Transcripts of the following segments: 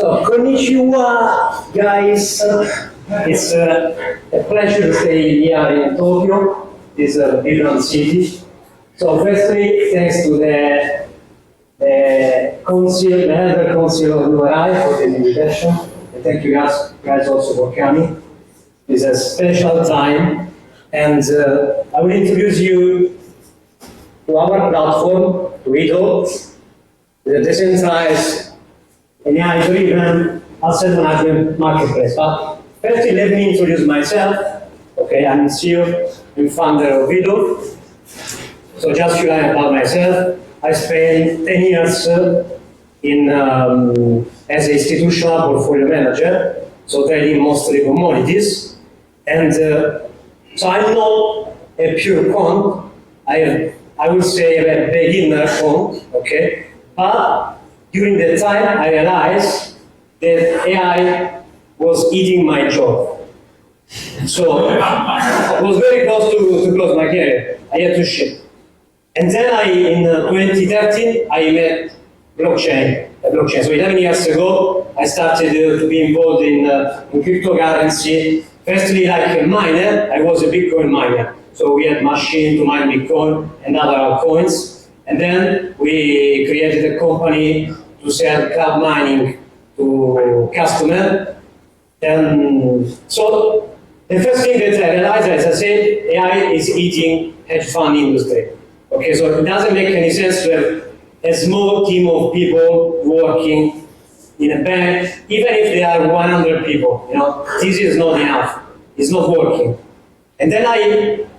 So, konnichiwa, guys. It's a pleasure to stay here in Tokyo. It's a beautiful city. So, firstly, thanks to the council, the elder council of Numerai for the invitation. And thank you guys also for coming. It's a special time, and I will introduce you to our platform, to YIEDL, the decentralized and AI-driven asset management marketplace. But firstly, let me introduce myself. Okay, I'm CEO and founder of YIEDL. So just a few lines about myself. I spent 10 years as an institutional portfolio manager, so trading mostly commodities. And so I'm not a pure quant. I would say a beginner quant, okay? But during that time, I realized that AI was eating my job. So it was very close to close my career. I had to shift. And then in 2013, I met blockchain. So 11 years ago, I started to be involved in cryptocurrency. Firstly, like a miner, I was a Bitcoin miner. So we had machine to mine Bitcoin and other altcoins. And then we created a company to sell cloud mining to customers. And so the first thing that I realized, as I said, AI is eating hedge fund industry. Okay, so it doesn't make any sense to have a small team of people working in a bank, even if there are 100 people. You know, this is not enough. It's not working. And then I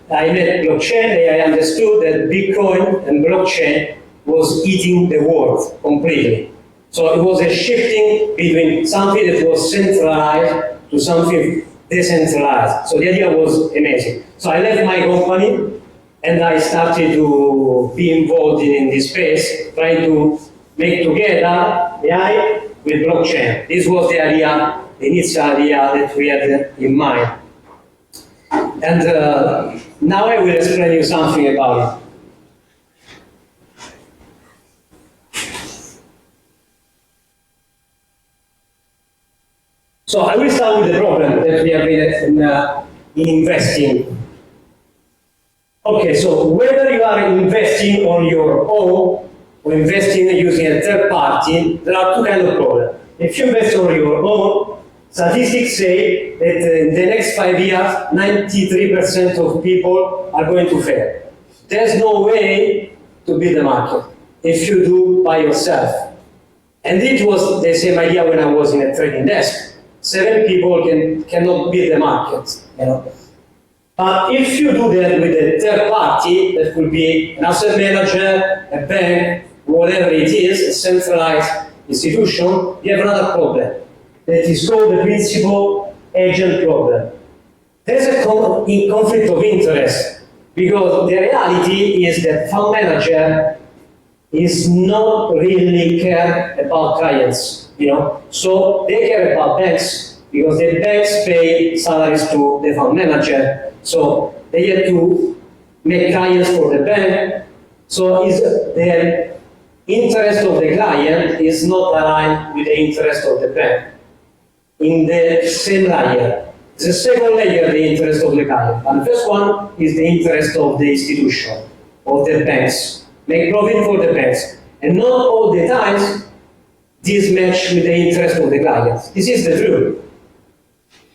met blockchain. I understood that Bitcoin and blockchain was eating the world completely. So it was a shifting between something that was centralized to something decentralized. So the idea was amazing. So I left my company and I started to be involved in this space, trying to make together AI with blockchain. This was the idea, the initial idea that we had in mind. And now I will explain you something about it. So I will start with the problem that we have been in investing. Okay, so whether you are investing on your own or investing using a third party, there are two kinds of problems. If you invest on your own, statistics say that in the next 5 years, 93% of people are going to fail. There's no way to beat the market if you do by yourself. And it was the same idea when I was in a trading desk. 7 people cannot beat the market, you know. But if you do that with a third party, that could be an asset manager, a bank, whatever it is, a centralized institution, you have another problem. That is called the principal agent problem. There's a conflict of interest, because the reality is that fund manager is not really care about clients, you know. So they care about banks, because the banks pay salaries to the fund manager. So they have to make clients for the bank. So the interest of the client is not aligned with the interest of the bank in the same layer. The second layer, the interest of the client. And the first one is the interest of the institution, of the banks. Make profit for the banks. And not all the times this match with the interest of the clients. This is the truth.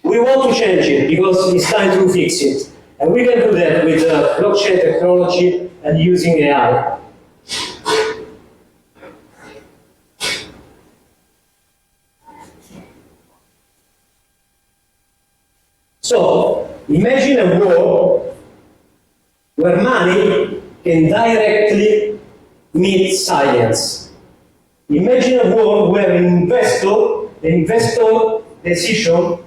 We want to change it because it's time to fix it. And we can do that with blockchain technology and using AI. So, imagine a world where money can directly meet science. Imagine a world where the investor decision,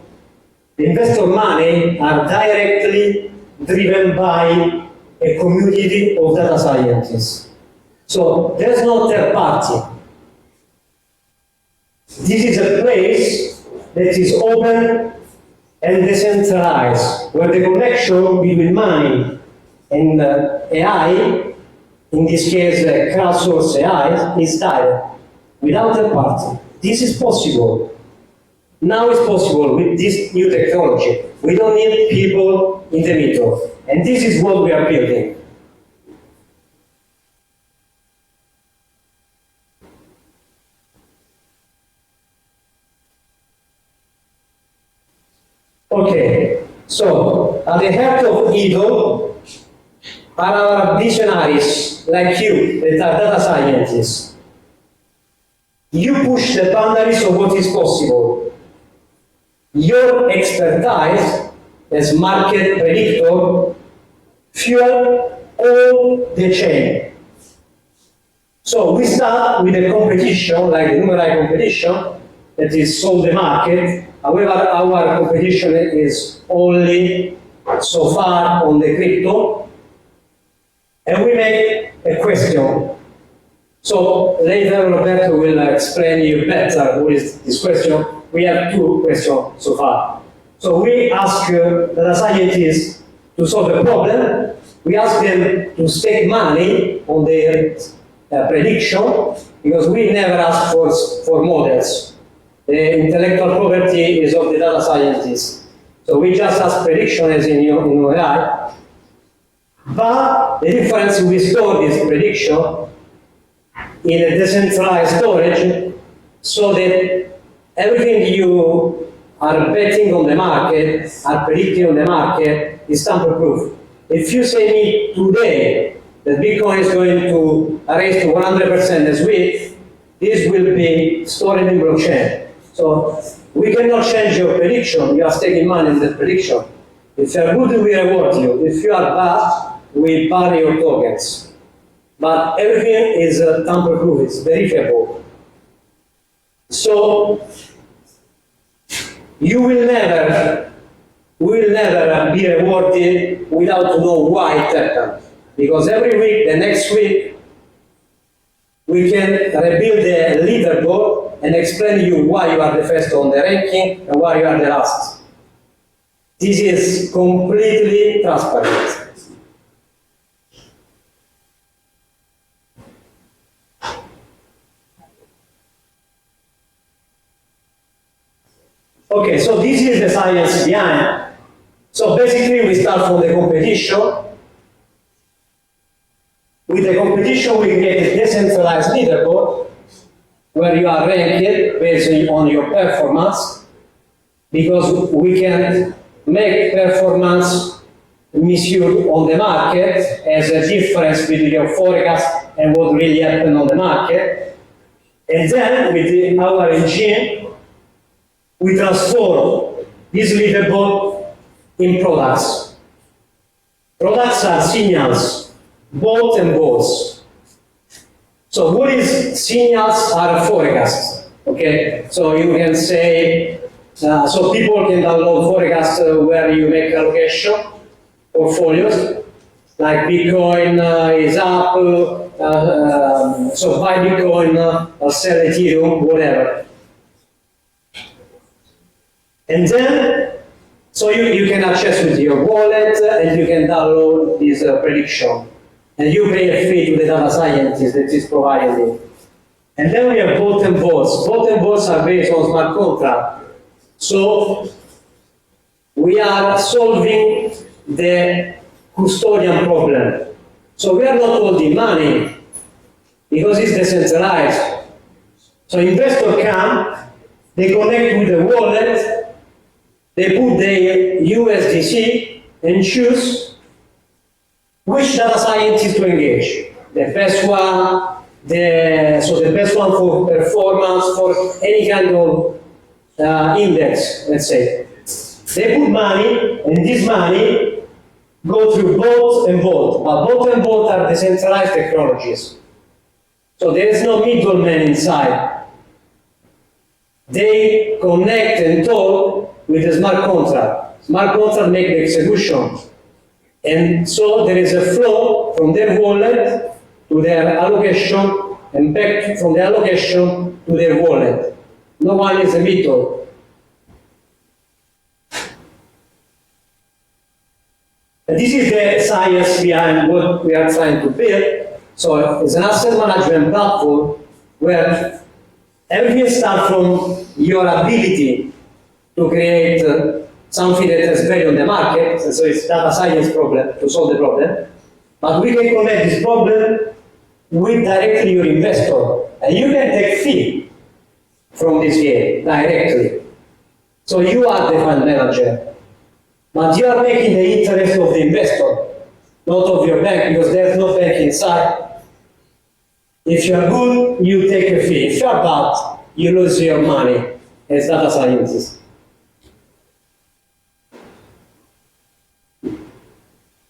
the investor money are directly driven by a community of data scientists. So there's no third party. This is a place that is open and decentralized, where the connection between money and AI, in this case crowdsourced AI, is direct, without a party. This is possible. Now it's possible with this new technology. We don't need people in the middle. And this is what we are building. Okay, so at the heart of YIEDL are our visionaries like you, that are data scientists. You push the boundaries of what is possible. Your expertise as market predictor fuel all the chain. So we start with a competition, like the Numerai competition, that is solve the market. However, our competition is only so far on the crypto. And we make a question. So later Roberto will explain you better what is this question. We have two questions so far. So we ask data scientists to solve a problem. We ask them to stake money on their prediction, because we never ask for models. The intellectual property is of the data scientists. So we just ask prediction as in Numerai. But the difference, we store this prediction in a decentralized storage, so that everything you are betting on the market, are predicting on the market, is tamper-proof. If you say me today that Bitcoin is going to raise to 100% this week, this will be stored in blockchain. So we cannot change your prediction. You are staking money in that prediction. If you are good, we reward you. If you are bad, we bury your tokens. But everything is tamper-proof, it's verifiable. So we will never be rewarded without to know why it happened. Because every week, the next week, we can rebuild the leaderboard and explain to you why you are the first on the ranking and why you are the last. This is completely transparent. Okay, so this is the science behind. So basically we start from the competition. With the competition we create a decentralized leaderboard where you are ranked based on your performance, because we can make performance measured on the market as a difference between your forecast and what really happened on the market. And then with our engine, we transform this leaderboard in products. Products are signals, both and both. So what is signals are forecasts, okay? So you can say, so people can download forecasts where you make allocation portfolios, like Bitcoin is up, so buy Bitcoin, sell Ethereum, whatever. And then, so you can access with your wallet and you can download this prediction. And you pay a fee to the data scientist that is providing it. And then we have bot and bots. Bot and bots are based on smart contract. So we are solving the custodian problem. So we are not holding money because it's decentralized. So investors come, they connect with the wallet, they put their USDC and choose which data scientist to engage. The best one, the best one for performance, for any kind of index, let's say. They put money, and this money go through bot and bot. But bot and bot are decentralized technologies. So there is no middleman inside. They connect and talk with a smart contract. Smart contract make the execution. And so there is a flow from their wallet to their allocation and back from the allocation to their wallet. No one is a middle. And this is the science behind what we are trying to build. So it's an asset management platform where everything starts from your ability to create something that has value on the market, and so it's data science problem to solve the problem. But we can connect this problem with directly your investor, and you can take fee from this game directly. So you are the fund manager, but you are making the interest of the investor, not of your bank, because there's no bank inside. If you are good, you take a fee. If you are bad, you lose your money as data scientists.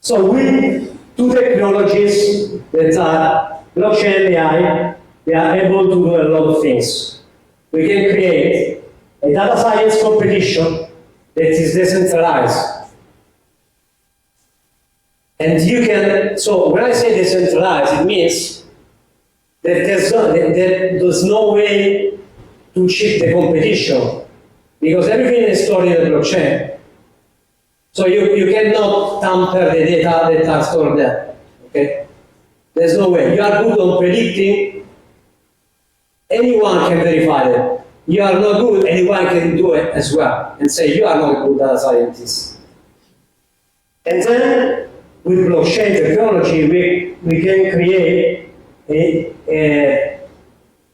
So with two technologies that are blockchain and AI, we are able to do a lot of things. We can create a data science competition that is decentralized. And you can, so when I say decentralized, it means that there's no way to cheat the competition, because everything is stored in the blockchain. So you cannot tamper the data that are stored there. Okay? There's no way. You are good on predicting, anyone can verify it. You are not good, anyone can do it as well and say you are not a good data scientist. And then with blockchain technology, we can create a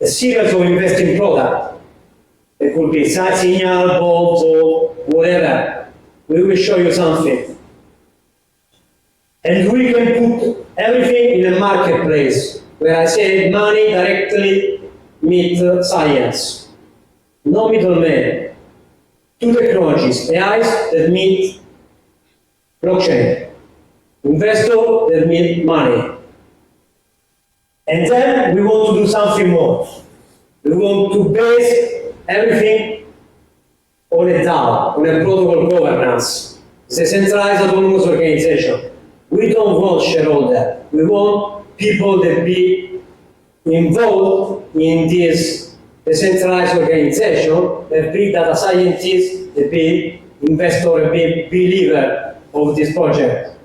series of investing products. It could be signal, bonds, or whatever. We will show you something. And we can put everything in a marketplace, where I say money directly meet science. No middleman. Two technologies, AIs that meet blockchain, investor that meet money. And then we want to do something more. We want to base everything on a DAO, on a protocol governance. It's a centralized autonomous organization. We don't want shareholder. We want people that be involved in this decentralized organization, that be data scientists, that be investor, that be believer of this project.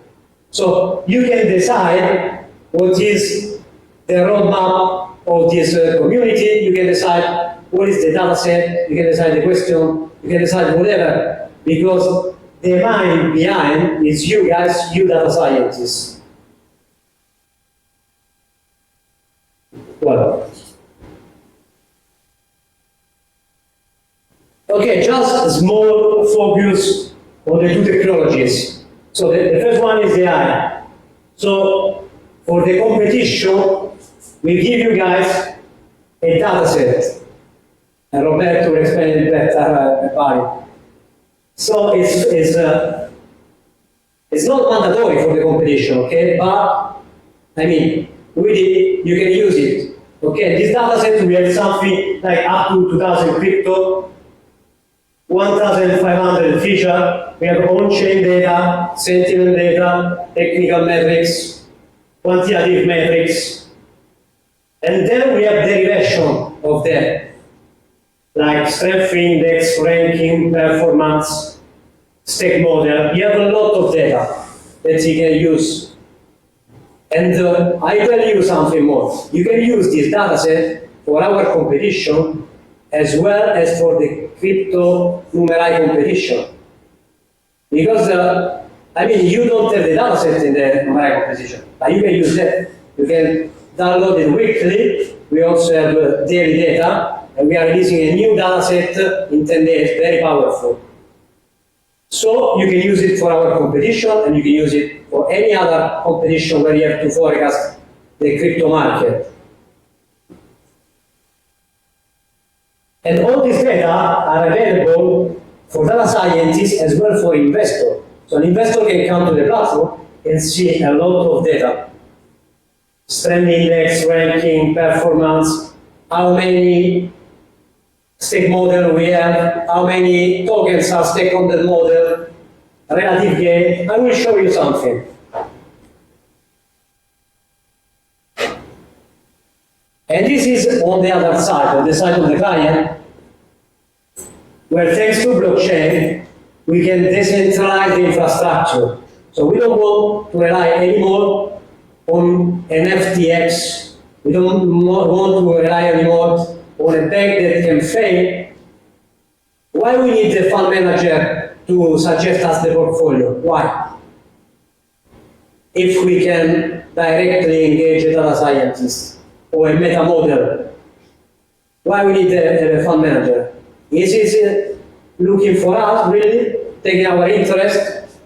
So you can decide what is the roadmap of this community. You can decide what is the data set, you can decide the question, you can decide whatever, because the mind behind is you guys, you data scientists. Well, okay, just a small focus on the two technologies. So the first one is the AI. So for the competition, we give you guys a data set. And Roberto will explain it better about it. So it's not mandatory for the competition, okay? But I mean, with it, you can use it. Okay, this data set we have something like up to 2,000 crypto, 1,500 feature. We have on-chain data, sentiment data, technical metrics, quantitative metrics, and then we have derivation of that, like strength index, ranking, performance, stake model. You have a lot of data that you can use. And I tell you something more. You can use this data set for our competition as well as for the crypto Numerai competition. Because, I mean, you don't have the data set in the Numerai competition, but you can use that. You can download it weekly. We also have daily data. And we are releasing a new data set in 10 days, very powerful. So you can use it for our competition, and you can use it for any other competition where you have to forecast the crypto market. And all these data are available for data scientists as well for investors. So an investor can come to the platform and see a lot of data. Strength index, ranking, performance, how many stake model we have, how many tokens are staked on the model, relative gain. I will show you something. And this is on the other side, on the side of the client, where thanks to blockchain, we can decentralize the infrastructure. So we don't want to rely anymore on an FTX. We don't want to rely anymore on a bank that can fail, why we need the fund manager to suggest us the portfolio? Why? If we can directly engage a data scientist or a meta model, why we need a fund manager? Is it looking for us, really, taking our interest?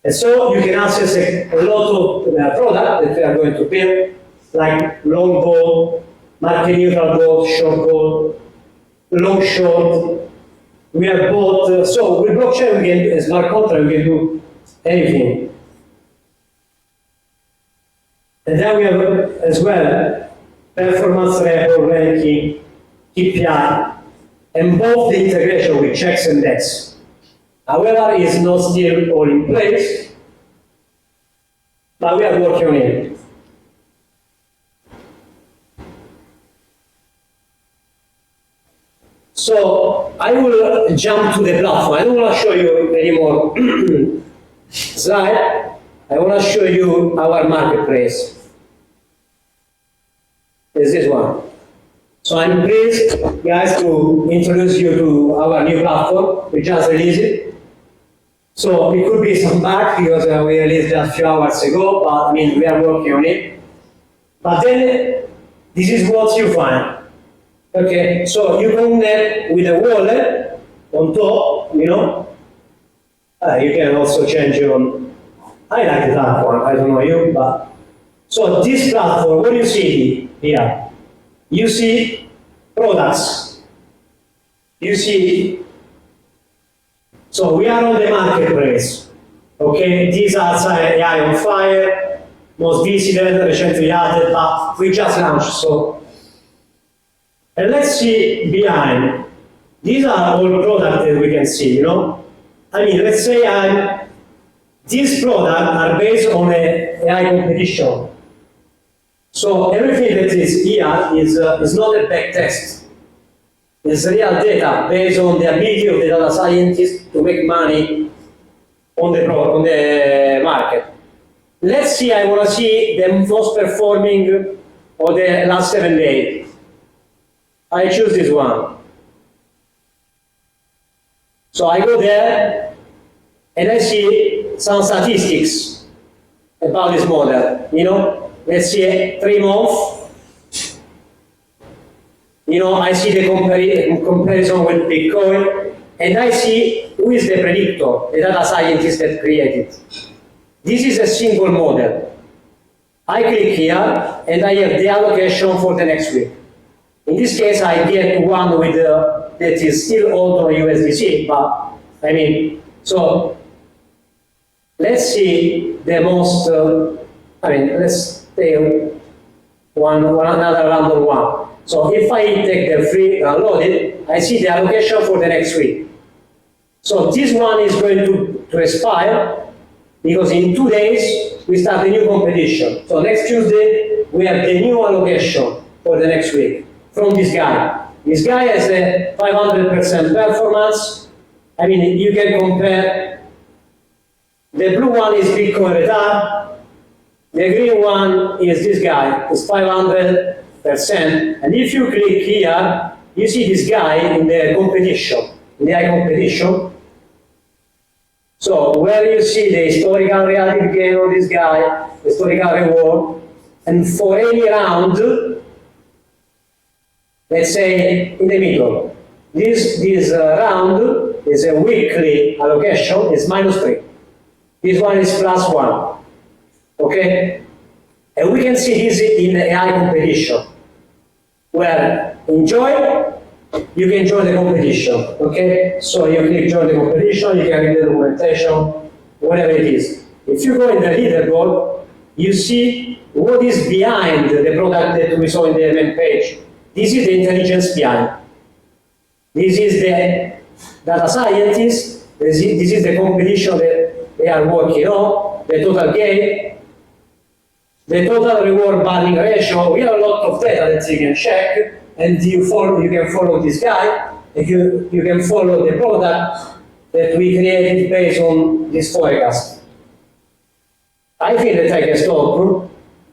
And so you can access a lot of product that we are going to build, like long ball, market neutral ball, short ball, long short. We have both. So with blockchain, we can, smart contract, we can do anything. And then we have as well performance report, ranking, KPI, and both the integration with checks and DEX. However, it's not still all in place, but we are working on it. So I will jump to the platform. I don't want to show you any more slide. I want to show you our marketplace. Is this one. So I'm pleased, guys, to introduce you to our new platform. We just released it. So it could be some bug because we released just a few hours ago, but I mean, we are working on it. But then, this is what you find. Okay, so you connect with a wallet on top, you know. You can also change your own. I like that one, I don't know you, but. So this platform, what do you see here? You see products. You see, so we are on the marketplace. Okay, these are AI on fire, most visited, recently added, but we just launched, so. And let's see behind. These are all products that we can see, you know. I mean, let's say these products are based on a AI competition. So everything that is here is not a back test. It's real data based on the ability of the data scientist to make money on the market. Let's see, I want to see the most performing of the last 7 days. I choose this one. So I go there and I see some statistics about this model. You know, let's see 3 months. You know, I see the comparison with Bitcoin, and I see who is the predictor, the data scientist that created. This is a single model. I click here and I have the allocation for the next week. In this case, I get one with that is still old on USDC, but I mean, so let's see the most. Let's take another random one. So if I take the free download it, I see the allocation for the next week. So this one is going to expire because in 2 days we start a new competition. So next Tuesday we have the new allocation for the next week. From this guy. This guy has a 500% performance. I mean, you can compare. The blue one is Bitcoin retard. The green one is this guy, it's 500%. And if you click here, you see this guy in the competition, in the AI competition. So where you see the historical relative gain of this guy, historical reward, and for any round, let's say in the middle. This round is a weekly allocation, is -3. This one is +1. Okay? And we can see this in the AI competition, where you can join the competition. Okay? So you click join the competition, you can read the documentation, whatever it is. If you go in the leaderboard, you see what is behind the product that we saw in the main page. This is the intelligence behind. This is the data scientist. This is the competition that they are working on, the total gain, the total reward barring ratio. We have a lot of data that you can check, and you can follow this guy, and you can follow the product that we created based on this forecast. I think that I can stop,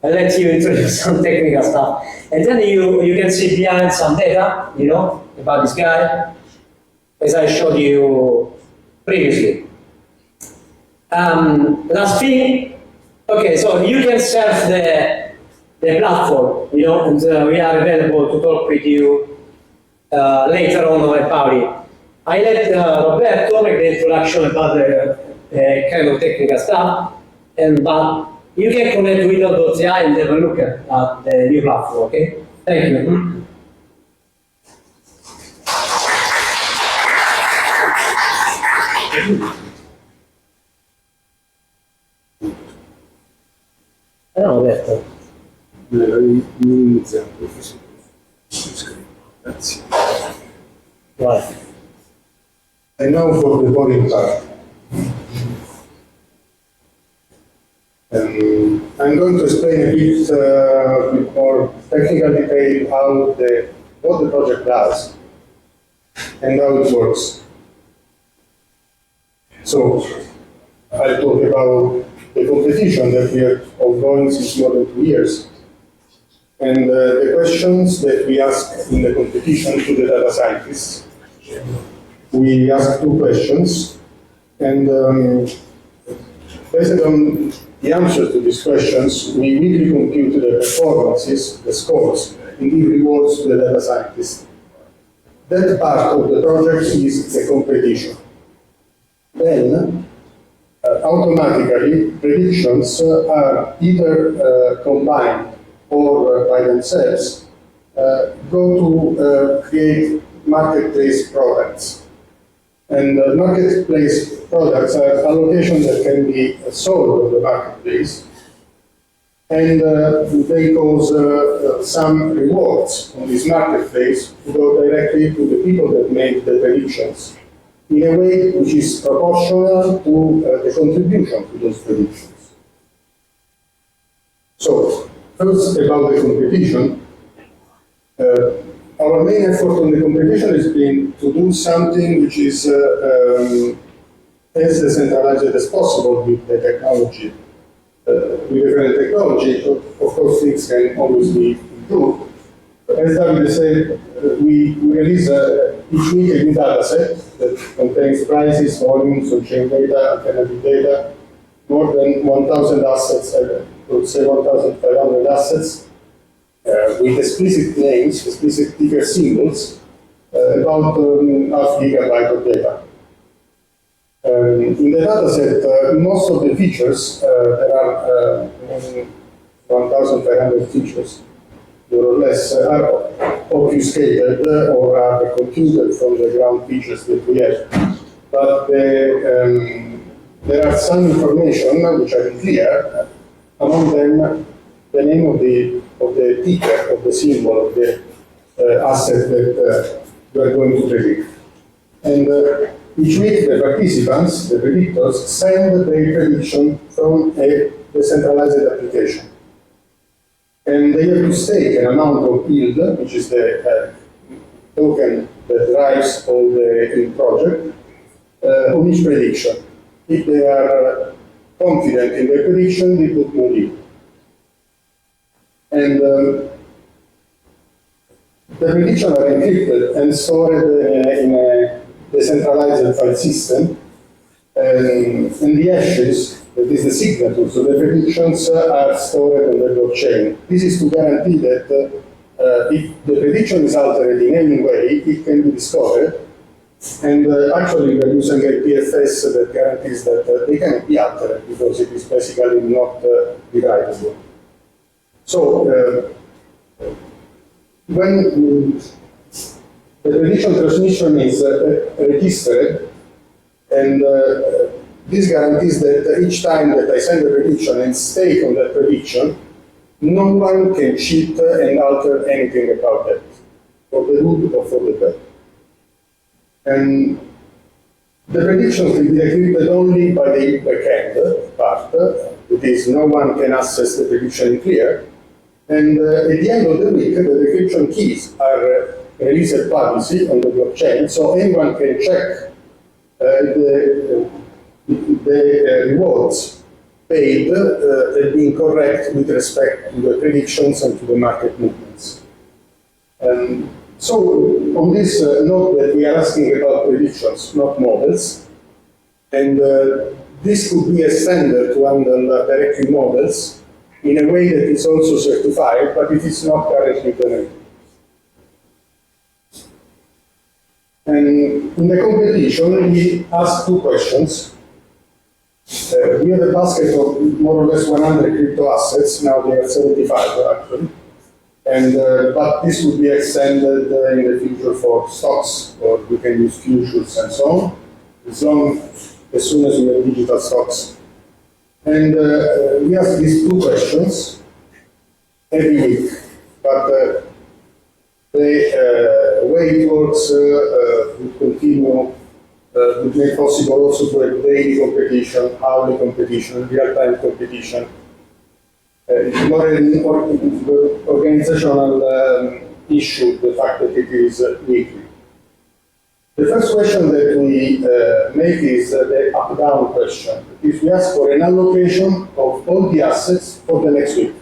I let you introduce some technical stuff. And then you can see behind some data, you know, about this guy, as I showed you previously. Last thing, okay, so you can surf the platform, you know, and we are available to talk with you later on about it. I let Roberto make the introduction about the kind of technical stuff, but you can connect with YIEDL.ai and have a look at the new platform, okay? Thank you. Roberto. Iniziamo. Grazie. Vai. And now for the boring part. I'm going to explain a bit more technical detail what the project does and how it works. So, I'll talk about the competition that we have ongoing since more than 2 years, and the questions that we ask in the competition to the data scientists. We ask 2 questions, and based on the answers to these questions, we weekly compute the performances, the scores, and give rewards to the data scientists. That part of the project is the competition. Then, automatically, predictions are either combined or by themselves go to create marketplace products. And marketplace products are allocations that can be sold on the marketplace, and they cause some rewards on this marketplace to go directly to the people that make the predictions in a way which is proportional to the contribution to those predictions. So, first about the competition. Our main effort on the competition has been to do something which is as decentralized as possible with the technology. With the current technology, of course, things can always be improved. As Davide said, we release each week a new data set that contains prices, volumes, on-chain data, alternative data, more than 1,000 assets, I would say 1,500 assets, with explicit names, explicit ticker symbols, about half gigabyte of data. In the dataset, most of the features, there are 1,500 features, more or less, are obfuscated or are computed from the ground features that we have. But there are some information which are clear, among them the name of the ticker, of the symbol, of the asset that we are going to predict. And each week the participants, the predictors, send their prediction from a decentralized application. And they have to stake an amount of yield, which is the token that drives all the project, on each prediction. If they are confident in their prediction, they put more yield. And the predictions are encrypted and stored in a decentralized file system. And the hashes, that is the signature, so the predictions are stored on the blockchain. This is to guarantee that if the prediction is altered in any way, it can be discovered. And actually, we're using a PFS that guarantees that they cannot be altered because it is basically not derivable. So, when the prediction transmission is registered, and this guarantees that each time that I send a prediction and stake on that prediction, no one can cheat and alter anything about that, for the good or for the bad. And the predictions will be decrypted only by the backend part. It is no one can access the prediction in clear. And at the end of the week, the decryption keys are released publicly on the blockchain, so anyone can check the rewards paid have been correct with respect to the predictions and to the market movements. So on this note that we are asking about predictions, not models, and this could be extended to handle directly models in a way that is also certified, but it is not currently implemented. And in the competition, we asked two questions. We have a basket of more or less 100 crypto assets. Now they are 75 actually. And but this would be extended in the future for stocks, or we can use futures and so on, as soon as we have digital stocks. And we ask these two questions every week. But the way it works would continue, would make possible also to have daily competition, hourly competition, real-time competition. It's more an organizational issue, the fact that it is weekly. The first question that we make is the up-down question. If we ask for an allocation of all the assets for the next week,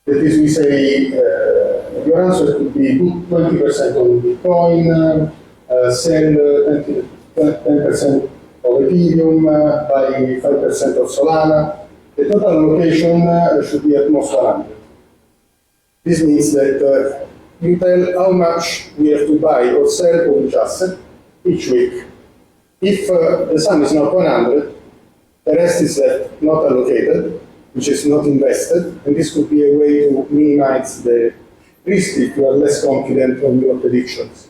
that is, we say, your answer could be put 20% on Bitcoin, sell 10% of Ethereum, buy 5% of Solana. The total allocation should be at most 100. This means that you tell how much we have to buy or sell of each asset each week. If the sum is not 100, the rest is left not allocated, which is not invested, and this could be a way to minimize the risk if you are less confident on your predictions.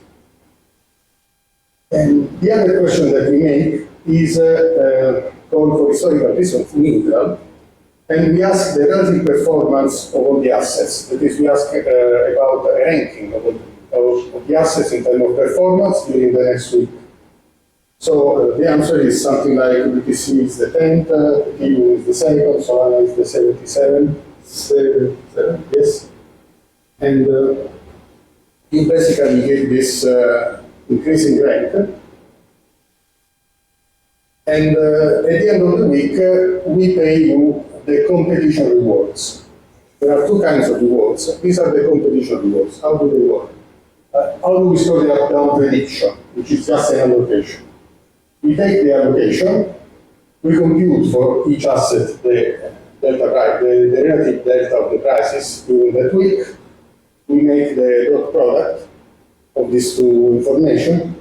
And the other question that we make is called for historical reasons, neutral, and we ask the relative performance of all the assets. That is, we ask about a ranking of the assets in terms of performance during the next week. So the answer is something like BTC is the 10th, Ethereum is the 2nd, Solana is the 77th, yes. And you basically get this increasing rank. And at the end of the week, we pay you the competition rewards. There are two kinds of rewards. These are the competition rewards. How do they work? How do we score the up-down prediction, which is just an allocation? We take the allocation, we compute for each asset the delta price, the relative delta of the prices during that week. We make the dot product of these two information,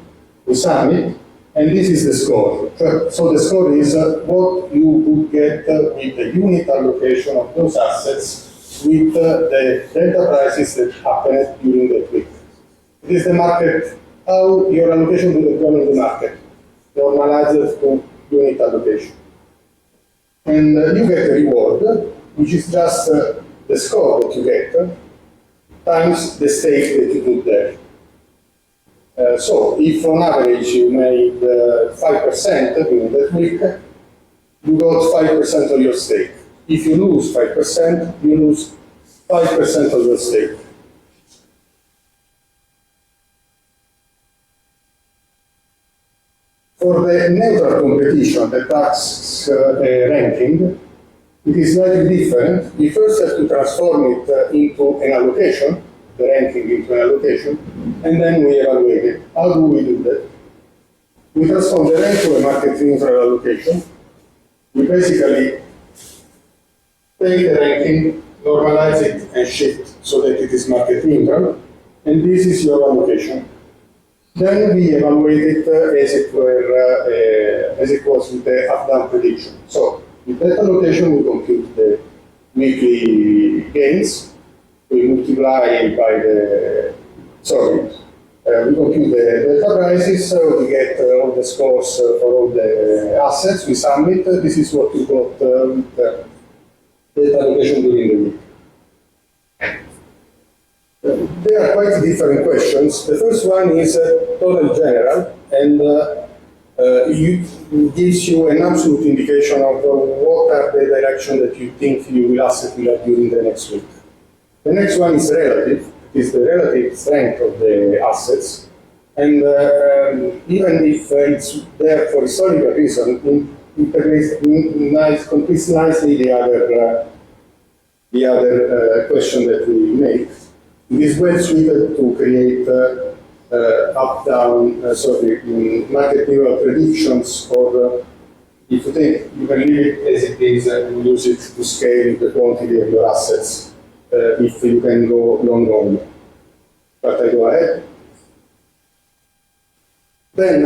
we sum it, and this is the score. So the score is what you would get with the unit allocation of those assets with the delta prices that happened during that week. It is the market, how your allocation would have gone in the market, normalized to unit allocation. And you get a reward, which is just the score that you get, times the stake that you put there. So if on average you made 5% during that week, you got 5% of your stake. If you lose 5%, you lose 5% of your stake. For the neutral competition that asks a ranking, it is slightly different. We first have to transform it into an allocation, the ranking into an allocation, and then we evaluate it. How do we do that? We transform the rank to a market neutral allocation. We basically take the ranking, normalize it, and shift so that it is market neutral, and this is your allocation. Then we evaluate it as it was with the up-down prediction. So with that allocation, we compute the weekly gains. We multiply by the, we compute the delta prices, we get all the scores for all the assets, we sum it. This is what we got with the data allocation during the week. They are quite different questions. The first one is total general, and it gives you an absolute indication of what are the direction that you think your asset will have during the next week. The next one is relative, is the relative strength of the assets, and even if it's there for historical reason, completes nicely the other question that we make. It is well suited to create up-down, market neural predictions, or if you think you can leave it as it is and use it to scale the quantity of your assets if you can go long only. But I go ahead. Then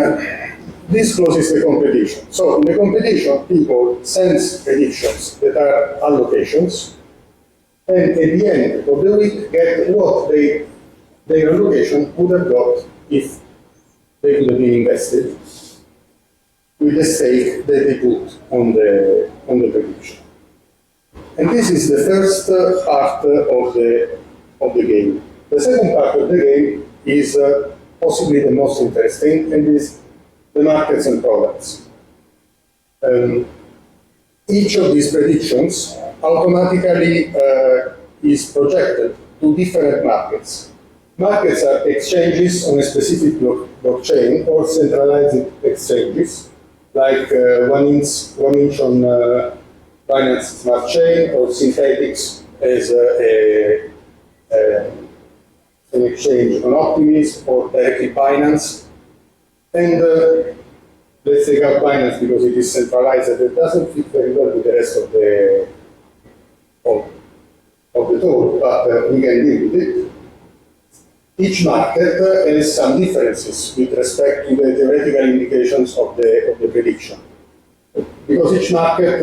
this closes the competition. So in the competition, people sense predictions that are allocations, and at the end of the week get what their allocation would have got if they would have been invested with the stake that they put on the prediction. And this is the first part of the game. The second part of the game is possibly the most interesting, and is the markets and products. Each of these predictions automatically is projected to different markets. Markets are exchanges on a specific blockchain or centralized exchanges, like 1 inch on Binance Smart Chain, or Synthetics as an exchange on Optimism, or directly Binance. And let's take out Binance because it is centralized, and it doesn't fit very well with the rest of the talk, but we can deal with it. Each market has some differences with respect to the theoretical indications of the prediction, because each market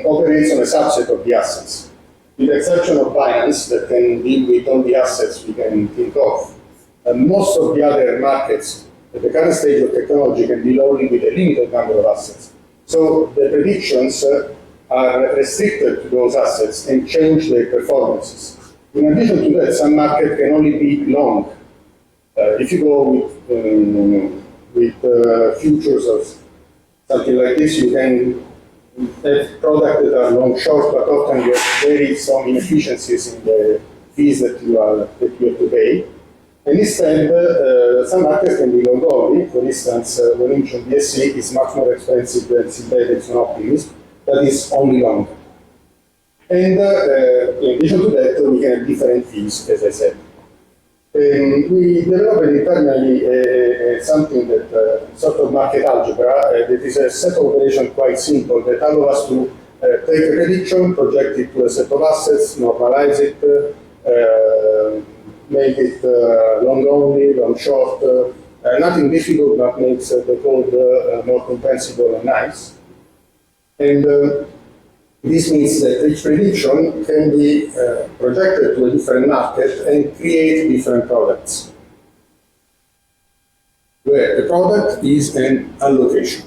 operates on a subset of the assets. With the exception of Binance, that can deal with all the assets we can think of, most of the other markets at the current stage of technology can deal only with a limited number of assets. So the predictions are restricted to those assets and change their performances. In addition to that, some markets can only be long. If you go with futures or something like this, you can have products that are long short, but often you have very strong inefficiencies in the fees that you have to pay. And instead, some markets can be long only. For instance, one inch on BSC is much more expensive than Synthetics on Optimism, that is only long. And in addition to that, we can have different fees, as I said. We developed internally something that sort of market algebra that is a set of operations quite simple that allow us to take a prediction, project it to a set of assets, normalize it, make it long only, long short, nothing difficult that makes the code more compensable and nice. And this means that each prediction can be projected to a different market and create different products, where the product is an allocation,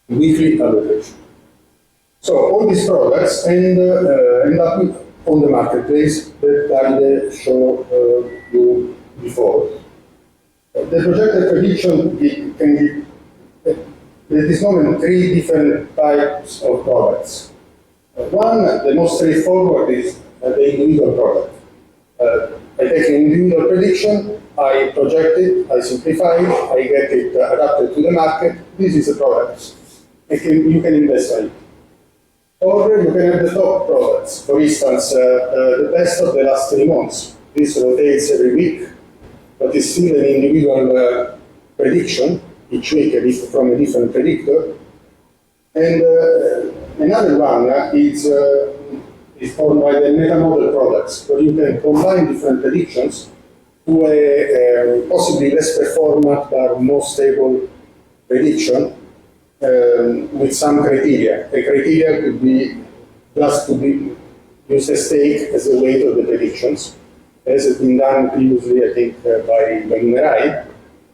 weekly allocation. So all these products end up on the marketplace that Davide showed you before. The projected prediction can be, at this moment, 3 different types of products. One, the most straightforward, is the individual product. I take an individual prediction, I project it, I simplify it, I get it adapted to the market. This is a product. You can invest in it. Or you can have the top products. For instance, the best of the last 3 months. This rotates every week, but it's still an individual prediction each week from a different predictor. And another one is formed by the meta-model products, where you can combine different predictions to a possibly less performant but more stable prediction with some criteria. The criteria could be just to use a stake as the weight of the predictions, as has been done previously, I think, by Numerai.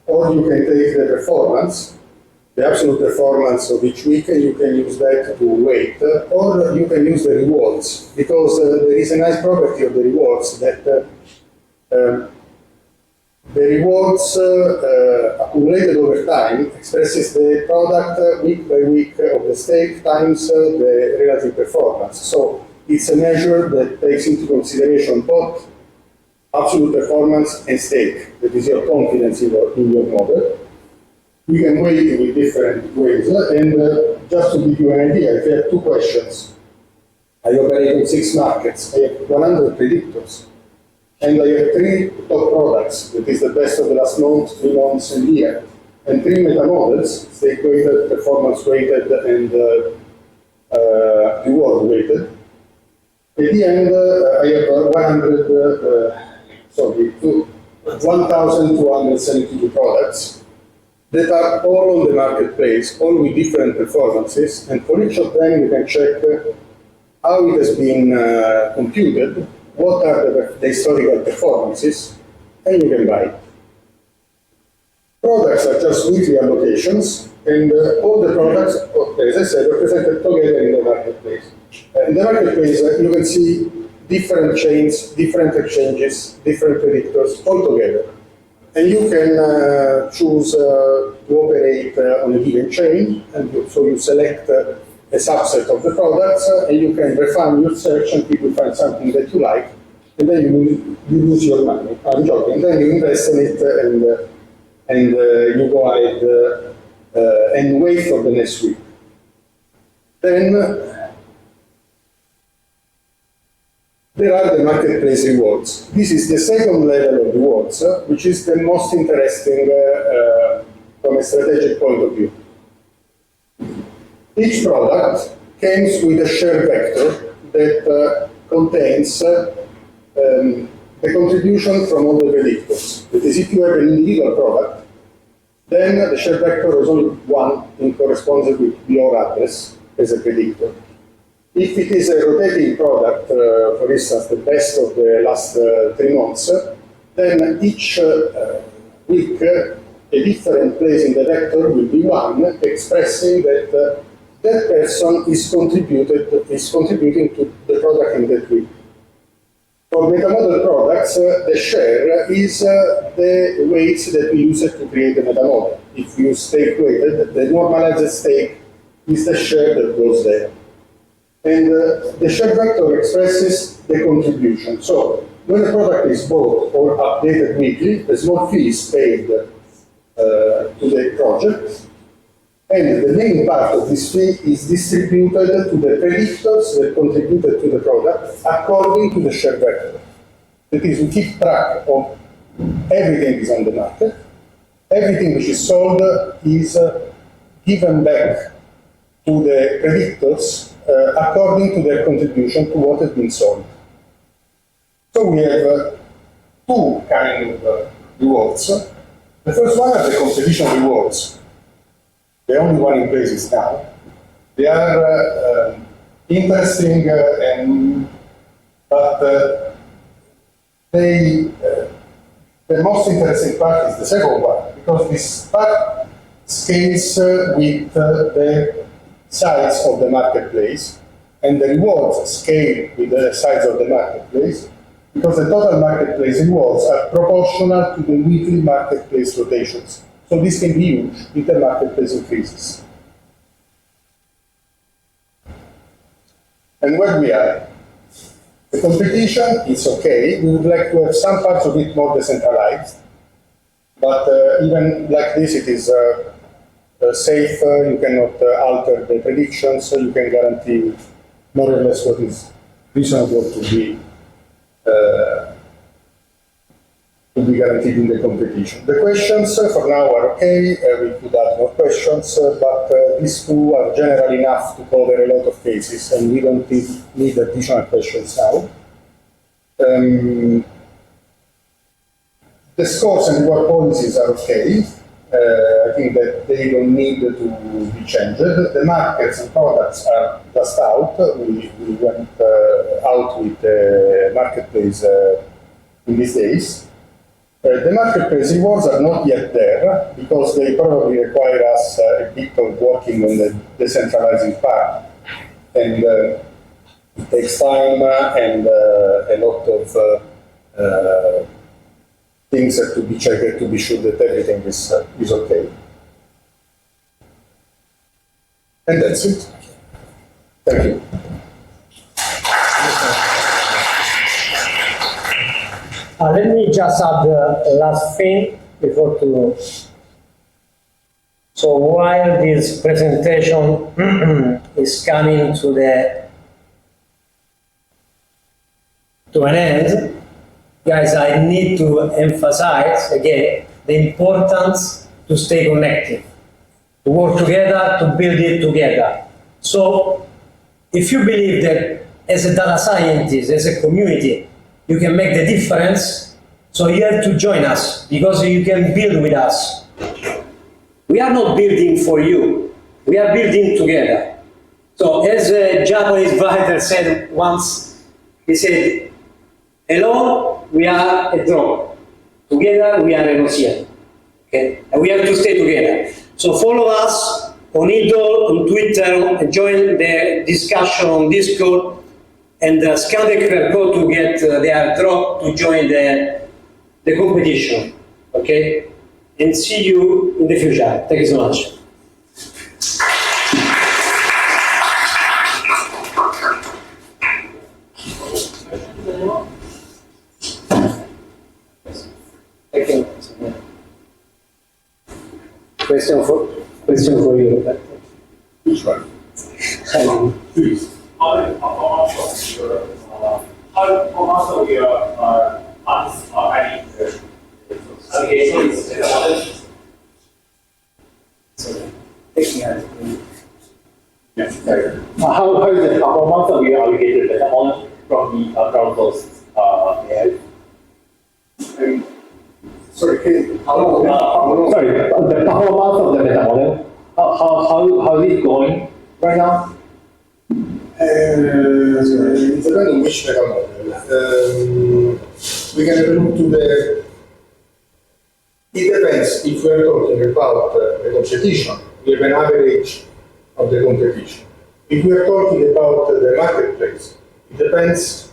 Or you can take the performance, the absolute performance of each week, and you can use that to weight, or you can use the rewards, because there is a nice property of the rewards that the rewards accumulated over time expresses the product week by week of the stake times the relative performance. So it's a measure that takes into consideration both absolute performance and stake, that is your confidence in your model. We can weight it with different ways. And just to give you an idea, if you have two questions, I operate in 6 markets, I have 100 predictors, and I have 3 top products, that is the best of the last month, 3 months, and year, and 3 meta models, stake weighted, performance weighted, and reward weighted. At the end, I have 1,272 products that are all on the marketplace, all with different performances, and for each of them you can check how it has been computed, what are the historical performances, and you can buy it. Products are just weekly allocations, and all the products, as I said, are presented together in the marketplace. In the marketplace, you can see different chains, different exchanges, different predictors all together. And you can choose to operate on a given chain, and so you select a subset of the products, and you can refine your search until you find something that you like, and then you lose your money. I'm joking. Then you invest in it, and you go ahead and wait for the next week. Then there are the marketplace rewards. This is the second level of rewards, which is the most interesting from a strategic point of view. Each product comes with a share vector that contains the contribution from all the predictors. That is, if you have an individual product, then the share vector is only one in correspondence with your address as a predictor. If it is a rotating product, for instance, the best of the last 3 months, then each week a different place in the vector will be one, expressing that that person is contributing to the product in that week. For metamodel products, the share is the weights that we use to create a metamodel. If you stake weighted, the normalized stake is the share that goes there. And the share vector expresses the contribution. So when a product is bought or updated weekly, a small fee is paid to the project, and the main part of this fee is distributed to the predictors that contributed to the product according to the share vector. That is, we keep track of everything is on the market, everything which is sold is given back to the predictors according to their contribution to what has been sold. So we have 2 kinds of rewards. The first one are the competition rewards. The only one in place is now. They are interesting, but the most interesting part is the second one, because this part scales with the size of the marketplace, and the rewards scale with the size of the marketplace, because the total marketplace rewards are proportional to the weekly marketplace rotations. So this can be huge if the marketplace increases. And where we are? The competition is okay. We would like to have some parts of it more decentralized, but even like this, it is safe. You cannot alter the predictions, so you can guarantee more or less what is reasonable to be guaranteed in the competition. The questions for now are okay. We could add more questions, but these 2 are general enough to cover a lot of cases, and we don't need additional questions now. The scores and reward policies are okay. I think that they don't need to be changed. The markets and products are just out. We went out with the marketplace in these days. The marketplace rewards are not yet there, because they probably require us a bit of working on the decentralizing part. And it takes time and a lot of things have to be checked to be sure that everything is okay. And that's it. Thank you. Let me just add the last thing before to So while this presentation is coming to an end, guys, I need to emphasize again the importance to stay connected, to work together, to build it together. So if you believe that as a data scientist, as a community, you can make the difference, so you have to join us because you can build with us. We are not building for you, we are building together. So as a Japanese writer said once, he said, alone we are a drop, together we are an ocean. Okay? And we have to stay together. So follow us on YIEDL, on Twitter, and join the discussion on Discord, and scan the QR code to get the airdrop to join the competition. Okay? And see you in the future. Thank you so much. Thank you. Question for you. Which one? Please. How much of your funds are adding to applications? How is the performance of your allocated data model from the crowdsourced AI? Sorry, the performance of the data model. How is it going right now? it depends on which data model. We can have a look to the. It depends if we are talking about the competition, we have an average of the competition. If we are talking about the marketplace, it depends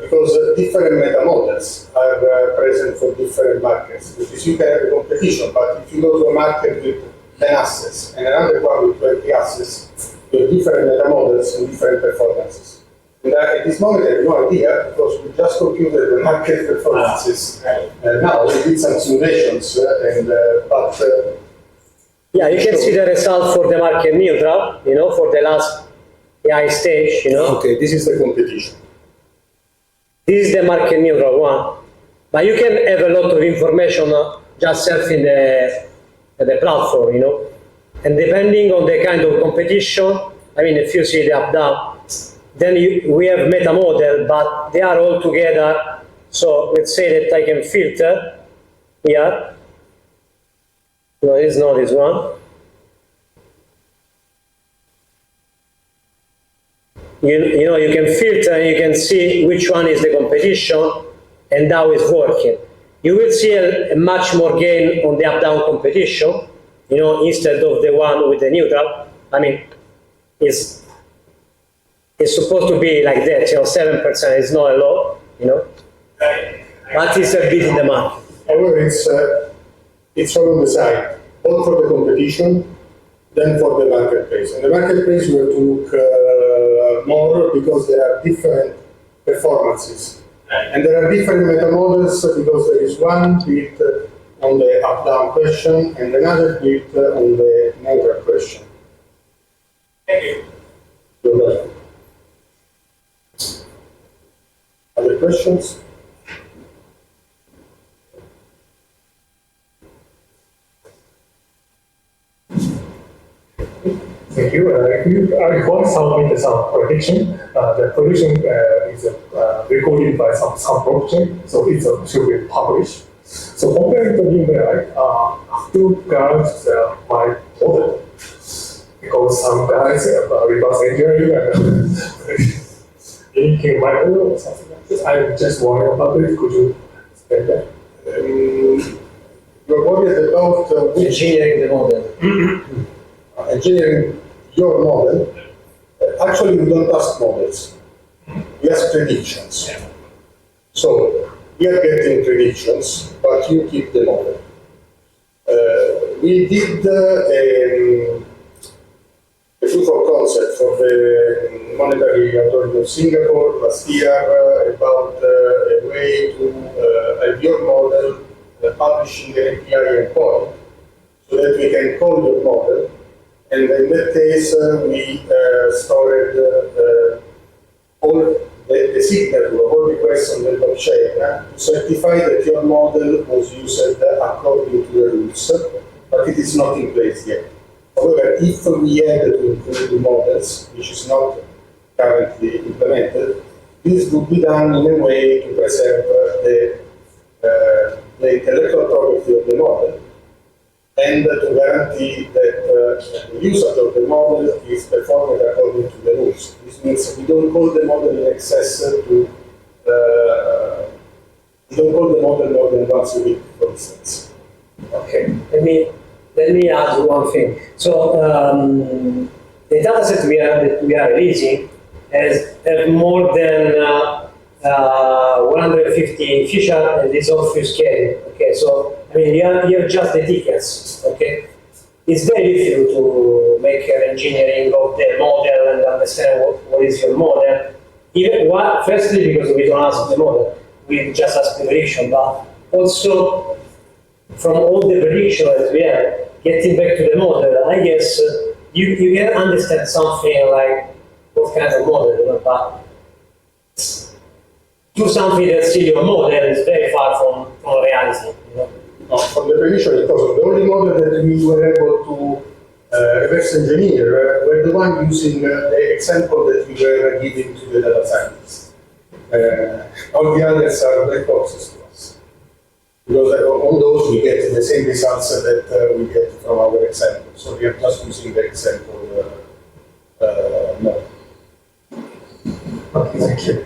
because different meta models are present for different markets. Because you can have a competition, but if you go to a market with 10 assets and another one with 20 assets, you have different meta models and different performances. And at this moment, I have no idea because we just computed the market performances. Now we did some simulations, Yeah, you can see the result for the market neutral, for the last AI stage, Okay, this is the competition. This is the market neutral one. But you can have a lot of information just surfing the platform, And depending on the kind of competition, if you see the up-down, then we have meta model, but they are all together. So let's say that I can filter here. No, it's not this one. You can filter and you can see which one is the competition and how it's working. You will see a much more gain on the up-down competition, instead of the one with the neutral. It's supposed to be like that, 7% is not a lot, but it's a bit in the market. However, it's all on the side, both for the competition, then for the marketplace. In the marketplace, we have to look more because there are different performances. And there are different meta models because there is one built on the up-down question and another built on the neutral question. Thank you. You're welcome. Other questions? Thank you. I want to submit some prediction. The prediction is recorded by some blockchain, so it should be published. So comparing the Numerai, two guys my model, because some guys reverse engineering and linking my model or something like this. I'm just wondering about it. Could you explain that? You're worried about Engineering the model. engineering your model. Actually, we don't ask models. We ask predictions. So we are getting predictions, but you keep the model. We did a proof of concept for the monetary authority of Singapore last year about a way to have your model publishing an API endpoint. So that we can call your model, and in that case, we stored all the signal of all requests on the blockchain to certify that your model was used according to the rules, but it is not in place yet. However, if we had to include the models, which is not currently implemented, this would be done in a way to preserve the intellectual property of the model and to guarantee that the usage of the model is performed according to the rules. This means we don't call the model in excess to, we don't call the model more than once a week, for instance. Okay, let me add one thing. So the dataset that we are releasing has more than 150 features, and it's all obfuscated. Okay, so I mean you have just the tickets. Okay, it's very difficult to make an engineering of the model and understand what is your model. Even firstly because we don't ask the model, we just ask the prediction, but also from all the predictions that we have, getting back to the model, I guess you can understand something like what kind of model, you know, but do something that's still your model is very far from reality. You know? From the prediction, because the only model that we were able to reverse engineer were the one using the example that we were giving to the data scientists. All the others are black boxes to us. Because on those we get the same results that we get from our example. So we are just using the example model. Okay, thank you.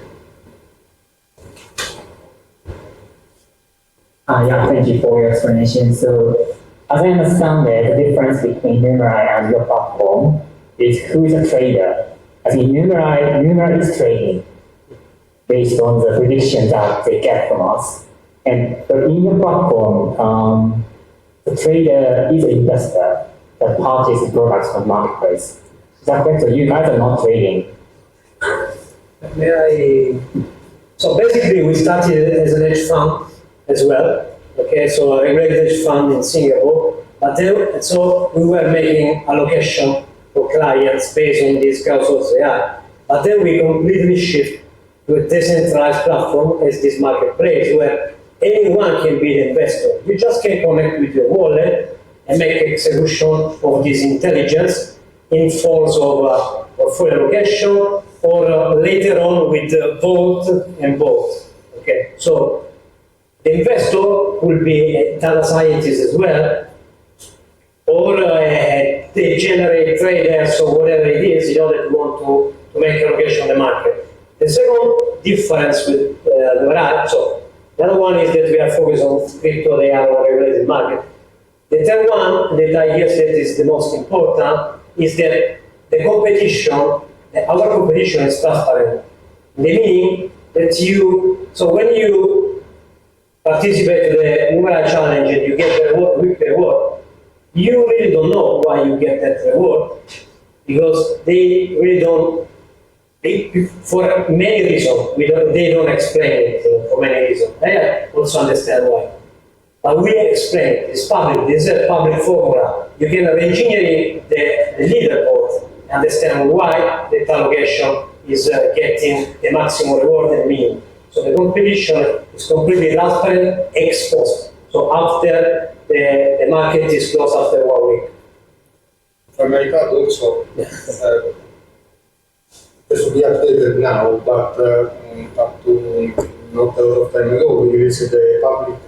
Yeah, thank you for your explanation. So, as I understand it, the difference between Numerai and your platform is who is a trader. As in Numerai is trading based on the predictions that they get from us. But in your platform, the trader is an investor that purchases products from the marketplace. Is that correct? So you guys are not trading. So basically, we started as an hedge fund as well. Okay, so a regulated hedge fund in Singapore. But then, so we were making allocation for clients based on these crowdsourced AI. But then we completely shift to a decentralized platform as this marketplace where anyone can be an investor. You just can connect with your wallet and make execution of this intelligence in forms of full allocation or later on with vote and vote. Okay, so the investor will be a data scientist as well, or they generate traders or whatever it is, you know, that want to make allocation on the market. The second difference with Numerai, so the other one is that we are focused on crypto, they are on regulated market. The third one that I guess that is the most important is that the competition, our competition is transparent. Meaning that so when you participate in the Numerai challenge and you get the reward, quick reward, you really don't know why you get that reward because they really don't. For many reasons, they don't explain it for many reasons. I also understand why. But we explain it. It's public. This is a public formula. You can re-engineer the leaderboard and understand why the allocation is getting the maximum reward and mean. So the competition is completely transparent, exposed. So after the market is closed after 1 week. From my part also, this will be updated now, but up to not a lot of time ago, we released a public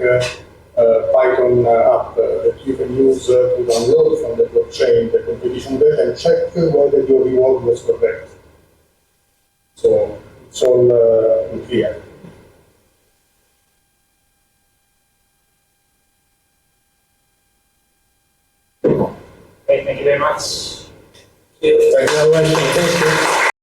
Python app that you can use to download from the blockchain the competition data and check whether your reward was correct. So it's all clear. Okay, thank you very much. Thank you. Thank you.